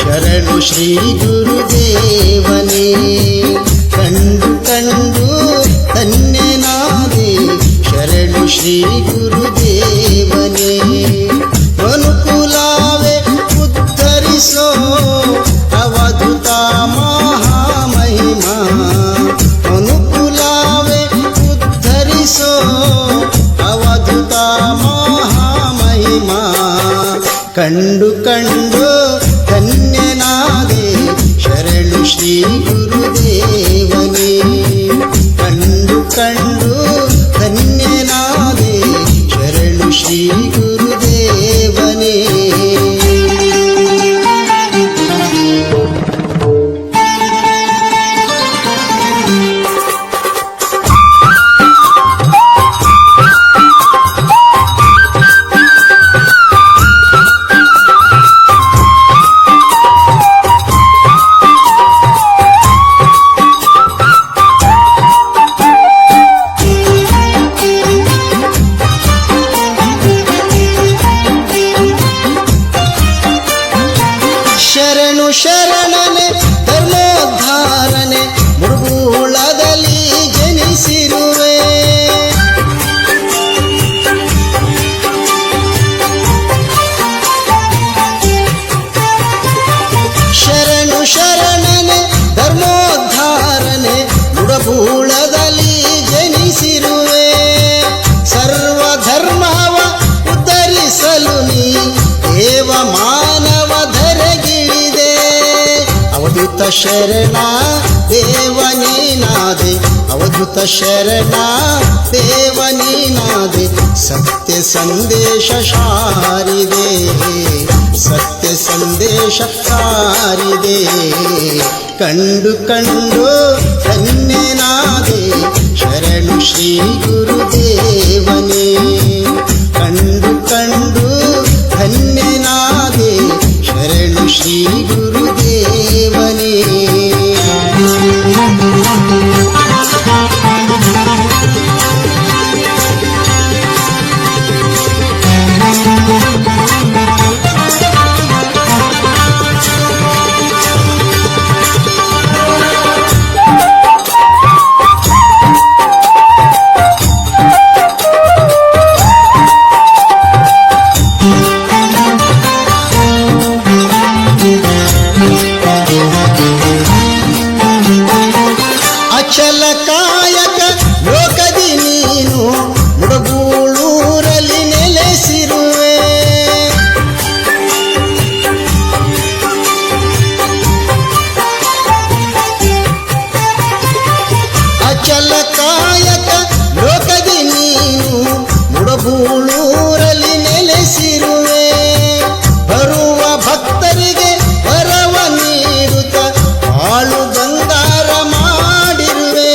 ಶರಣು ಶ್ರೀ ಗುರುದೇವನೇ. ಕಂಡು ಕಂಡು ಧನ್ಯನಾದೆ ಶರಣು ಶ್ರೀ ಗುರುದೇವನೇ. ಮನುಕುಲವೇ ಉದ್ಧರಿಸೋ ಅವಧೂತ ಮಹಾಮಹಿಮಾ. ಮನುಕುಲವೇ ಉದ್ಧರಿಸೋ ಅವಧೂತ ಮಹಾಮಹಿಮಾ. ಕಂಡು ಕಂಡು ಧನ್ಯನಾದೆ ಶರಣು ಶ್ರೀ ಗುರುದೇವನೇ. ಕಂಡು ಕಂಡು ಧನ್ಯನಾದೆ ಶರಣು ಶ್ರೀ ಗುರುದೇವನೇ. ಶರಣು ಶರಣನೆ ಧರ್ಮೋದ್ಧಾರನೆ ಮುರುಗುಳದಲ್ಲಿ ಜನಿಸಿರುವೆ. ಶರಣು ಶರಣನೆ ಧರ್ಮೋದ್ಧಾರನೆ ಮುರುಗುಳದಲ್ಲಿ ಜನಿಸಿರುವೆ. ಸರ್ವ ಧರ್ಮವ ಉದ್ಧರಿಸಲು ನೀ ದೇವ ಮಾನವ ಧರೆಗಿಳಿದೆ. ಅವಧೂತ ಶರಣ ದೇವನೀನಾದೆ ಅವಧೂತ ಶರಣ ದೇವನೀನಾದೆ. ಸತ್ಯ ಸಂದೇಶ ಸಾರಿದೆ ಸತ್ಯ ಸಂದೇಶ ಸಾರಿದೆ. ಕಂಡು ಕಂಡು ಧನ್ಯನಾದೆ ಶರಣು ಶ್ರೀ ಗುರುದೇವನೇ. ಕಂಡು ಕಂಡು ಧನ್ಯನಾದೆ ಶರಣು ಶ್ರೀ ಗುರುದೇವನೇ. ಅಚಲ ಕಾಯಕ ಲೋಕದಿ ನೀನು ಮುಡುಗೂಳೂರಲ್ಲಿ ನೆಲೆಸಿರುವೆ. ಅಚಲ ಕಾಯಕ ಲೋಕದಿ ನೀನು ಮುಡುಗೂಳೂರಲ್ಲಿ ನೆಲೆಸಿರುವೆ. ಬರುವ ಭಕ್ತರಿಗೆ ವರವ ನೀಡುತ್ತ ಬಾಳು ಬಂಗಾರ ಮಾಡಿರುವೆ.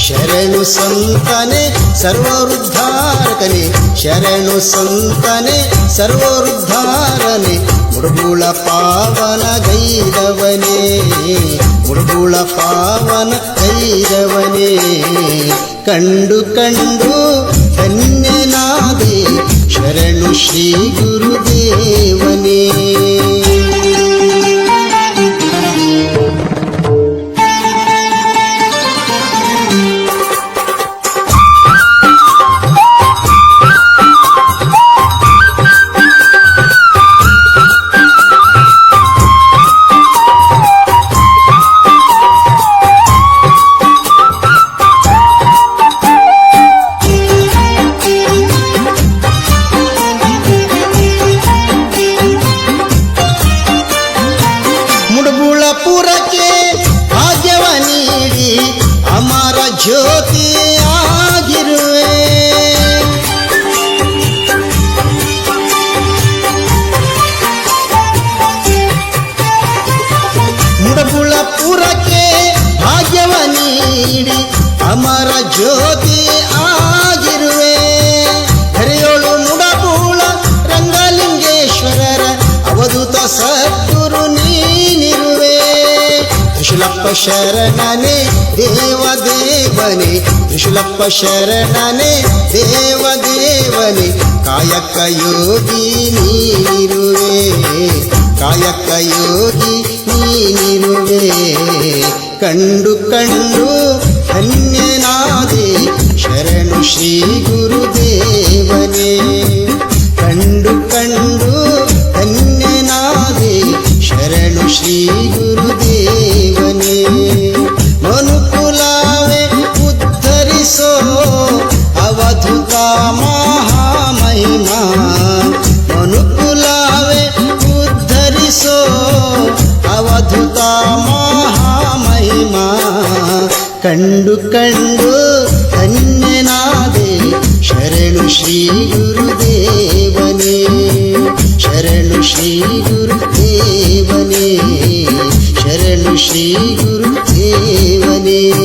ಶರಣು ಸಂತನೆ ಸರ್ವೋದ್ಧಾರಕನೆ ಶರಣು ಸಂತನೆ ಸರ್ವೋದ್ಧಾರನೆ. ಮುಡುಗುಳ ಪಾವನ ಗೈರವನೇ ಮುಡುಗುಳ ಪಾವನ ಗೈರವನೇ. ಕಂಡು ಕಂಡು ಧನ್ಯನಾದೆ ಶರಣು ಶ್ರೀ ಗುರುದೇವನೇ. ಮುಡುಗುಳಪುರಕ್ಕೆ ಭಾಗ್ಯವ ನೀಡಿ ಅಮರ ಜ್ಯೋತಿ ಆಗಿರುವೆ. ಮುಡುಗುಳಪುರಕ್ಕೆ ಭಾಗ್ಯವ ನೀಡಿ ಅಮರ ಜ್ಯೋತಿ ಆಗಿರುವೆ. ಹರಿಯೋಳು ಮುಡಬೂಳ ರಂಗಲಿಂಗೇಶ್ವರರ ಅವಧೂತ ಸದ್ಗುರು ನೀನಿರುವೆ. ತ್ರಿಶೂಲಪ್ಪ ಶರಣನೆ ದೇವದೇವನೇ ತ್ರಿಶೂಲಪ್ಪ ಶರಣನೆ ದೇವದೇವನೇ. ಕಾಯಕ ಯೋಗಿ ನೀನಿರುವೆ ಕಾಯಕ ಯೋಗಿ ನೀನಿರುವೆ. ಕಂಡು ಕಂಡು ಧನ್ಯನಾದೆ ಶರಣು ಶ್ರೀ ಗುರುದೇವನೇ. ಕಂಡು ಕಂಡು ಧನ್ಯನಾದೆ ಶರಣು ಶ್ರೀ ಗುರುದೇವನೇ. ಮನುಕುಲವೇ ಉದ್ಧರಿಸೋ ಅವಧೂತ ಮಹಾಮಹಿಮಾ. ಮನುಕುಲವೇ ಉದ್ಧರಿಸೋ ಅವಧೂತ ಮಹಾಮಹಿಮಾ. ಕಂಡು ಕಂಡು ಧನ್ಯನಾದೆ ಶರಣು ಶ್ರೀ ಗುರುದೇವನೇ. ಶರಣು ಶ್ರೀ ಗುರುದೇವನೇ. ಶರಣು ಶ್ರೀ ಗುರುದೇವನೇ.